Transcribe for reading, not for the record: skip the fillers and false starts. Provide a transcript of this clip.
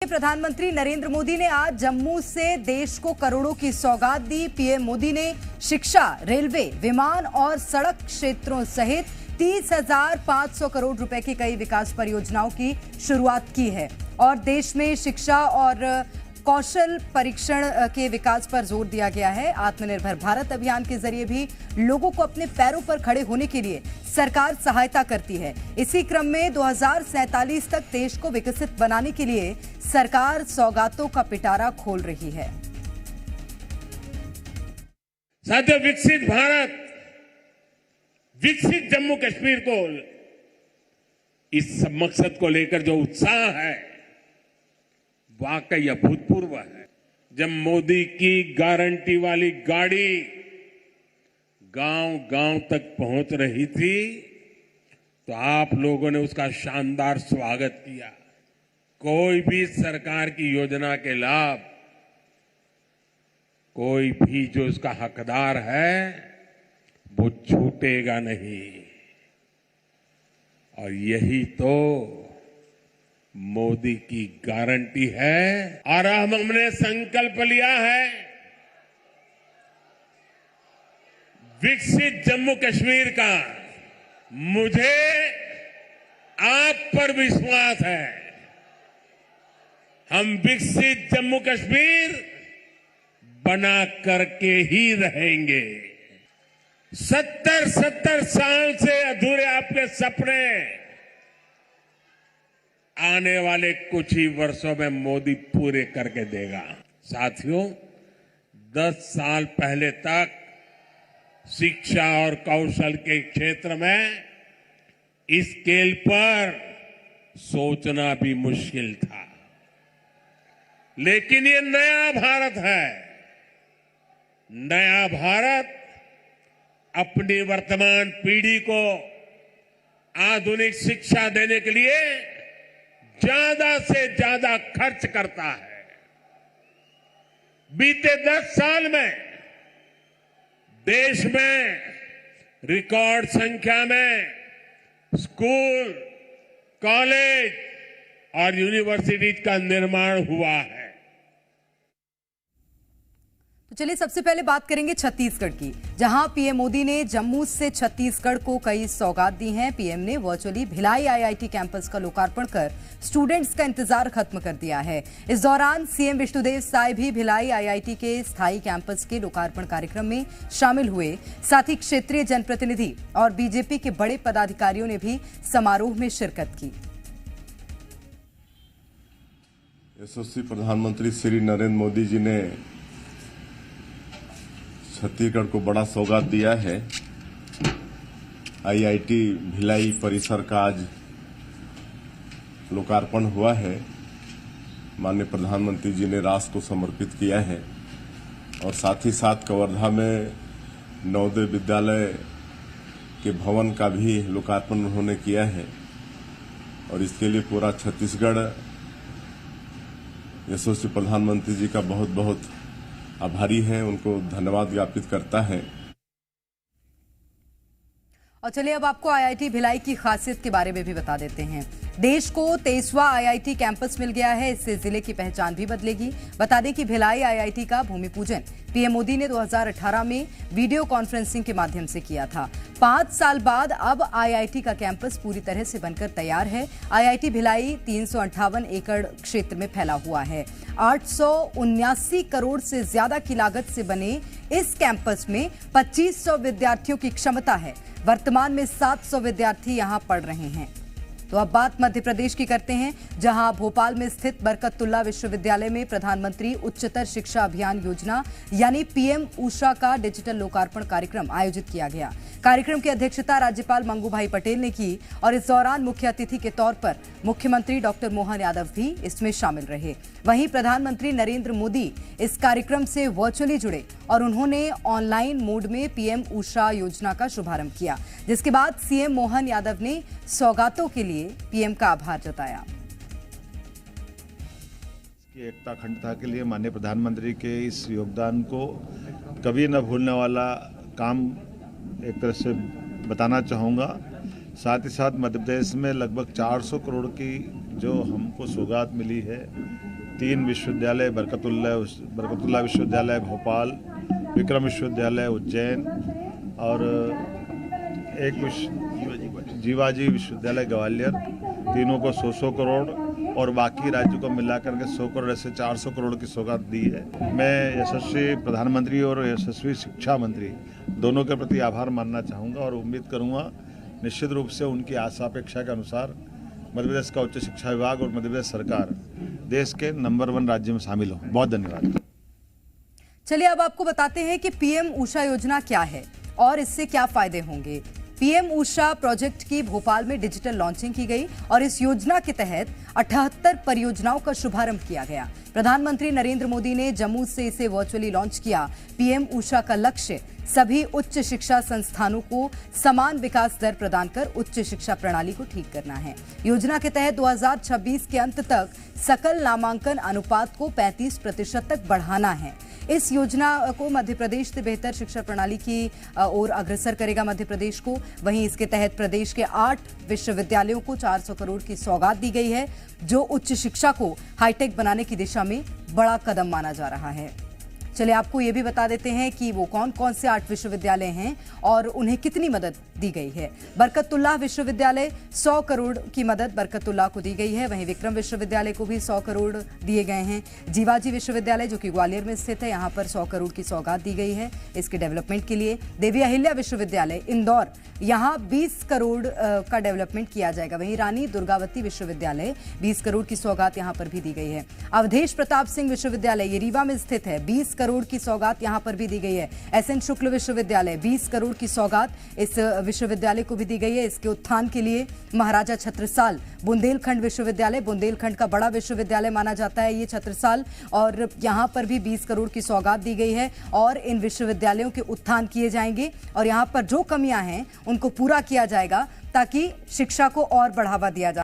प्रधानमंत्री नरेंद्र मोदी ने आज जम्मू से देश को करोड़ों की सौगात दी। पीएम मोदी ने शिक्षा, रेलवे, विमान और सड़क क्षेत्रों सहित 30,500 करोड़ रुपए की कई विकास परियोजनाओं की शुरुआत की है और देश में शिक्षा और कौशल परीक्षण के विकास पर जोर दिया गया है। आत्मनिर्भर भारत अभियान के जरिए भी लोगों को अपने पैरों पर खड़े होने के लिए सरकार सहायता करती है। इसी क्रम में 2047 तक देश को विकसित बनाने के लिए सरकार सौगातों का पिटारा खोल रही है। साथियों, विकसित भारत, विकसित जम्मू कश्मीर को, इस मकसद को लेकर जो उत्साह है वाकई अभूतपूर्व है। जब मोदी की गारंटी वाली गाड़ी गांव-गांव तक पहुंच रही थी तो आप लोगों ने उसका शानदार स्वागत किया। कोई भी सरकार की योजना के लाभ, कोई भी जो उसका हकदार है वो छूटेगा नहीं। और यही तो मोदी की गारंटी है और हमने संकल्प लिया है विकसित जम्मू कश्मीर का। मुझे आप पर विश्वास है, हम विकसित जम्मू कश्मीर बना करके ही रहेंगे। 70 साल से अधूरे आपके सपने आने वाले कुछ ही वर्षों में मोदी पूरे करके देगा। साथियों, 10 साल पहले तक शिक्षा और कौशल के क्षेत्र में इस स्केल पर सोचना भी मुश्किल था, लेकिन ये नया भारत है। नया भारत अपनी वर्तमान पीढ़ी को आधुनिक शिक्षा देने के लिए ज्यादा से ज्यादा खर्च करता है। बीते 10 साल में देश में रिकॉर्ड संख्या में स्कूल, कॉलेज और यूनिवर्सिटीज का निर्माण हुआ है। तो चलिए सबसे पहले बात करेंगे छत्तीसगढ़ की, जहां पीएम मोदी ने जम्मू से छत्तीसगढ़ को कई सौगात दी हैं। पीएम ने वर्चुअली भिलाई आईआईटी कैंपस का लोकार्पण कर स्टूडेंट्स का इंतजार खत्म कर दिया है। इस दौरान सीएम विष्णुदेव साय भी भिलाई आईआईटी के स्थायी कैंपस के लोकार्पण कार्यक्रम में शामिल हुए। साथ ही क्षेत्रीय जनप्रतिनिधि और बीजेपी के बड़े पदाधिकारियों ने भी समारोह में शिरकत की। यशस्वी प्रधानमंत्री श्री नरेंद्र मोदी जी ने छत्तीसगढ़ को बड़ा सौगात दिया है। आईआईटी भिलाई परिसर का आज लोकार्पण हुआ है। माननीय प्रधानमंत्री जी ने राष्ट्र को समर्पित किया है और साथ ही साथ कवर्धा में नवोदय विद्यालय के भवन का भी लोकार्पण उन्होंने किया है और इसके लिए पूरा छत्तीसगढ़ यशस्वी प्रधानमंत्री जी का बहुत बहुत आभारी है, उनको धन्यवाद ज्ञापित करता है। और चलिए अब आपको आईआईटी भिलाई की खासियत के बारे में भी बता देते हैं। देश को 23वां आईआईटी कैंपस मिल गया है, इससे जिले की पहचान भी बदलेगी। बता दें कि भिलाई आईआईटी का भूमि पूजन पीएम मोदी ने 2018 में वीडियो कॉन्फ्रेंसिंग के माध्यम से किया था। 5 साल बाद अब आईआईटी का कैंपस पूरी तरह से बनकर तैयार है। आईआईटी भिलाई 358 एकड़ क्षेत्र में फैला हुआ है। 879 करोड़ से ज्यादा की लागत से बने इस कैंपस में 2500 विद्यार्थियों की क्षमता है। वर्तमान में 700 विद्यार्थी यहां पढ़ रहे हैं। तो अब बात मध्य प्रदेश की करते हैं, जहां भोपाल में स्थित बरकतुल्ला विश्वविद्यालय में प्रधानमंत्री उच्चतर शिक्षा अभियान योजना यानी पीएम ऊषा का डिजिटल लोकार्पण कार्यक्रम आयोजित किया गया। कार्यक्रम की अध्यक्षता राज्यपाल मंगू भाई पटेल ने की और इस दौरान मुख्य अतिथि के तौर पर मुख्यमंत्री डॉक्टर मोहन यादव भी इसमें शामिल रहे। वहीं प्रधानमंत्री नरेंद्र मोदी इस कार्यक्रम से वर्चुअली जुड़े और उन्होंने ऑनलाइन मोड में पीएम ऊषा योजना का शुभारंभ किया, जिसके बाद सीएम मोहन यादव ने सौगातों के लिए पीएम का आभार जताया। एकता अखंडता के लिए माननीय प्रधानमंत्री के इस योगदान को कभी न भूलने वाला काम एक तरह से बताना चाहूँगा। साथ ही साथ मध्य प्रदेश में लगभग 400 करोड़ की जो हमको सौगात मिली है 3 विश्वविद्यालय बरकतुल्लाह विश्वविद्यालय भोपाल, विक्रम विश्वविद्यालय उज्जैन और एक जीवाजी विश्वविद्यालय ग्वालियर, तीनों को 100 करोड़ और बाकी राज्यों को मिलाकर के 100 करोड़ से 400 करोड़ की सौगात दी है। मैं यशस्वी प्रधानमंत्री और यशस्वी शिक्षा मंत्री दोनों के प्रति आभार मानना चाहूँगा और उम्मीद करूँगा निश्चित रूप से उनकी आशा अपेक्षा के अनुसार मध्य प्रदेश का उच्च शिक्षा विभाग और मध्य प्रदेश सरकार देश के नंबर 1 राज्य में शामिल हो। बहुत धन्यवाद। चलिए अब आपको बताते हैं कि पीएम ऊषा योजना क्या है और इससे क्या फायदे होंगे। पीएम ऊषा प्रोजेक्ट की भोपाल में डिजिटल लॉन्चिंग की गई और इस योजना के तहत 78 परियोजनाओं का शुभारंभ किया गया। प्रधानमंत्री नरेंद्र मोदी ने जम्मू से इसे वर्चुअली लॉन्च किया। पीएम ऊषा का लक्ष्य सभी उच्च शिक्षा संस्थानों को समान विकास दर प्रदान कर उच्च शिक्षा प्रणाली को ठीक करना है। योजना के तहत 2026 के अंत तक सकल नामांकन अनुपात को 35% तक बढ़ाना है। इस योजना को मध्य प्रदेश से बेहतर शिक्षा प्रणाली की ओर अग्रसर करेगा मध्य प्रदेश को। वहीं इसके तहत प्रदेश के 8 विश्वविद्यालयों को 400 करोड़ की सौगात दी गई है, जो उच्च शिक्षा को हाईटेक बनाने की दिशा में बड़ा कदम माना जा रहा है। चलिए आपको ये भी बता देते हैं कि वो कौन कौन से 8 विश्वविद्यालय हैं और उन्हें कितनी मदद दी गई है। बरकतुल्लाह विश्वविद्यालय 100 करोड़ की मदद बरकतुल्लाह को दी गई है। वहीं विक्रम विश्वविद्यालय को भी 100 करोड़ दिए गए हैं। जीवाजी विश्वविद्यालय जो कि ग्वालियर में स्थित है, यहाँ पर 100 करोड़ की सौगात दी गई है इसके डेवलपमेंट के लिए। देवी अहिल्या विश्वविद्यालय इंदौर, यहाँ 20 करोड़ का डेवलपमेंट किया जाएगा। वहीं रानी दुर्गावती विश्वविद्यालय 20 करोड़ की सौगात यहाँ पर भी दी गई है। अवधेश प्रताप सिंह विश्वविद्यालय ये रीवा में स्थित है, 20 करोड़ की सौगात यहाँ पर भी दी गई है। एसएन शुक्ल विश्वविद्यालय 20 करोड़ की सौगात इस विश्वविद्यालय को भी दी गई है। इसके उत्थान के लिए महाराजा छत्रसाल बुंदेलखंड विश्वविद्यालय, बुंदेलखंड का बड़ा विश्वविद्यालय माना जाता है ये छत्रसाल, और यहाँ पर भी 20 करोड़ की सौगात दी गई है और इन विश्वविद्यालयों के उत्थान किए जाएंगे और यहाँ पर जो कमियां हैं उनको पूरा किया जाएगा ताकि शिक्षा को और बढ़ावा दिया जाए।